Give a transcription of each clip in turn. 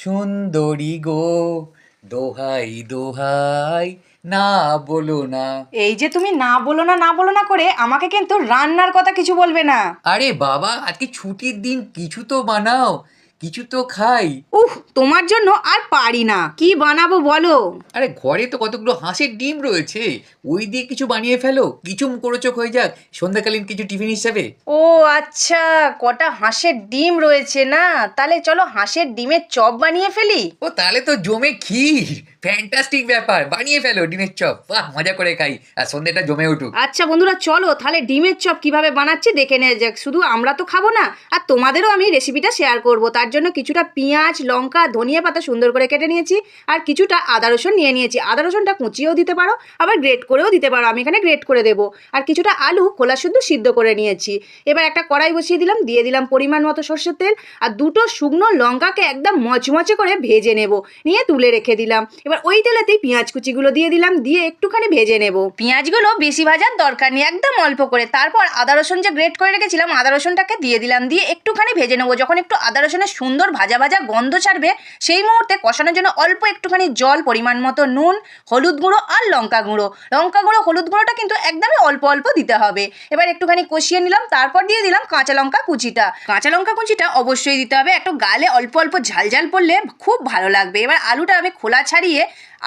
সুন্দরী গো, দোহাই দোহাই, না বলো না। এই যে তুমি না বলো না না বলো না করে আমাকে কিন্তু রান্নার কথা কিছু বলবে না। আরে বাবা, আজকে ছুটির দিন, কিছু তো বানাও, কিছু তো খাই। উফ, তোমার জন্য আর পারি না, কি বানাবো বলো। আরে ঘরে তো কতগুলো হাঁসের ডিম রয়েছে, ওই দিয়ে কিছু বানিয়ে ফেলো, কিছু মুখরোচক হয়ে যাক সন্ধ্যাকালীন কিছু টিফিন হিসাবে। ও আচ্ছা, কটা হাঁসের ডিম রয়েছে না, তাহলে চলো হাঁসের ডিমের চপ বানিয়ে ফেলি। ও তাহলে তো জমে ক্ষীর, ফ্যান্টাস্টিক ব্যাপার, বানিয়ে ফেলো ডিমের চপ, বাহ মজা করে খাই আর সন্ধ্যাটা জমে উঠুক। আচ্ছা বন্ধুরা, চলো তাহলে ডিমের চপ কিভাবে বানাচ্ছি দেখে নেওয়া যাক। শুধু আমরা তো খাবো না, আর তোমাদেরও আমি রেসিপিটা শেয়ার করব। তার জন্য কিছুটা পেঁয়াজ, লঙ্কা, ধনিয়া পাতা সুন্দর করে কেটে নিয়েছি, আর কিছুটা আদা রসুন নিয়ে নিয়েছি। আদা রসুনটা কুচিয়েও দিতে পারো, আবার গ্রেট করেও দিতে পারো, আমি এখানে গ্রেট করে দেবো। আর কিছুটা আলু খোলা শুদ্ধ সিদ্ধ করে নিয়েছি। এবার একটা কড়াই বসিয়ে দিলাম, দিয়ে দিলাম পরিমাণ মতো সর্ষের তেল, আর দুটো শুকনো লঙ্কাকে একদম মচমচে করে ভেজে নেব, নিয়ে তুলে রেখে দিলাম। এবার ওই তেলেতেই পেঁয়াজ কুচিগুলো দিয়ে দিলাম, দিয়ে একটুখানি ভেজে নেব। পেঁয়াজগুলো বেশি ভাজার দরকার নেই, একদম অল্প করে। তারপর আদা রসুন যে গ্রেট করে রেখেছিলাম, আদা রসুনটাকে দিয়ে দিলাম, দিয়ে একটুখানি ভেজে নেবো। যখন একটু আদা রসুনের সুন্দর ভাজা ভাজা গন্ধ ছাড়বে, সেই মুহূর্তে কষানোর জন্য অল্প একটুখানি জল, পরিমাণ মতো নুন, হলুদ গুঁড়ো আর লঙ্কা গুঁড়ো। লঙ্কা গুঁড়ো হলুদ গুঁড়োটা কিন্তু একদমই অল্প অল্প দিতে হবে। এবার একটুখানি কষিয়ে নিলাম, তারপর দিয়ে দিলাম কাঁচা লঙ্কা কুচিটা। কাঁচা লঙ্কা কুচিটা অবশ্যই দিতে হবে, একটু গালে অল্প অল্প ঝাল ঝাল পড়লে খুব ভালো লাগবে। এবার আলুটা আমি খোলা ছাড়িয়ে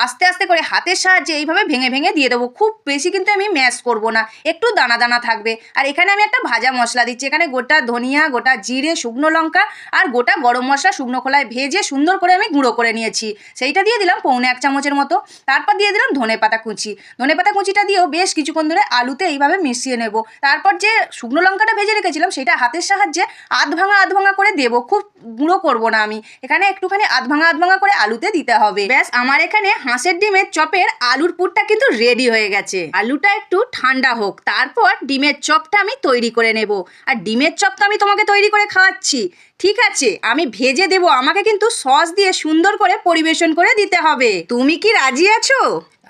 আস্তে আস্তে করে হাতের সাহায্যে এইভাবে ভেঙে ভেঙে দিয়ে দেবো। খুব বেশি কিন্তু আমি ম্যাশ করব না, একটু দানা দানা থাকবে। আর এখানে আমি একটা ভাজা মশলা দিচ্ছি, এখানে গোটা ধনিয়া, গোটা জিরে, শুকনো লঙ্কা আর গোটা গরম মশলা শুকনো খোলায় ভেজে সুন্দর করে আমি গুঁড়ো করে নিয়েছি, সেইটা দিয়ে দিলাম পৌনে 1 চামচের মতো। তারপর দিয়ে দিলাম ধনেপাতা কুচি। ধনেপাতা কুচিটা দিয়েও বেশ কিছুক্ষণ ধরে আলুতে এইভাবে মিশিয়ে নেব। তারপর যে শুকনো লঙ্কাটা ভেজে রেখেছিলাম, সেটা হাতের সাহায্যে আধ ভাঙা করে দেবো, খুব গুঁড়ো করব না আমি। এখানে একটুখানি আধ ভাঙা করে আলুতে দিতে হবে। ব্যাস, আমার এখানে হাঁসের ডিমের চপের আলুর পুরটা কিন্তু রেডি হয়ে গেছে। আলুটা একটু ঠান্ডা হোক, তারপর ডিমের চপটা আমি তৈরি করে নেব। আর ডিমের চপ তো আমি তোমাকে তৈরি করে খাওয়াচ্ছি, ঠিক আছে, আমি ভেজে দেবো, আমাকে কিন্তু সস দিয়ে সুন্দর করে পরিবেশন করে দিতে হবে। তুমি কি রাজি আছো?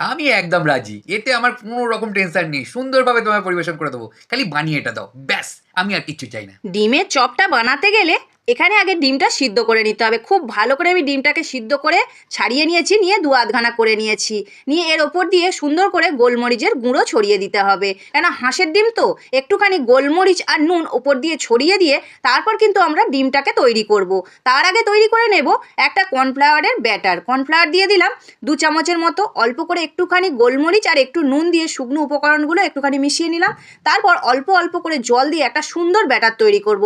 আমি একদম রাজি, এতে আমার কোনো রকম টেনশন নেই, সুন্দরভাবে তোমায় পরিবেশন করে দেবো, খালি বানিয়ে এটা দাও, ব্যাস আমি আর কিচ্ছু চাই না। ডিমের চপটা বানাতে গেলে এখানে আগে ডিমটা সিদ্ধ করে নিতে হবে। খুব ভালো করে আমি ডিমটাকে সিদ্ধ করে ছাড়িয়ে নিয়েছি, নিয়ে দু আধখানা করে নিয়েছি, নিয়ে এর ওপর দিয়ে সুন্দর করে গোলমরিচের গুঁড়ো ছড়িয়ে দিতে হবে। কেন হাঁসের ডিম তো, একটুখানি গোলমরিচ আর নুন ওপর দিয়ে ছড়িয়ে দিয়ে তারপর কিন্তু আমরা ডিমটাকে তৈরি করব। তার আগে তৈরি করে নেব একটা কর্নফ্লাওয়ারের ব্যাটার। কর্নফ্লাওয়ার দিয়ে দিলাম 2 চামচের মতো, অল্প করে একটুখানি গোলমরিচ আর একটু নুন দিয়ে শুকনো উপকরণগুলো একটুখানি মিশিয়ে নিলাম। তারপর অল্প অল্প করে জল দিয়ে একটা সুন্দর ব্যাটার তৈরি করব।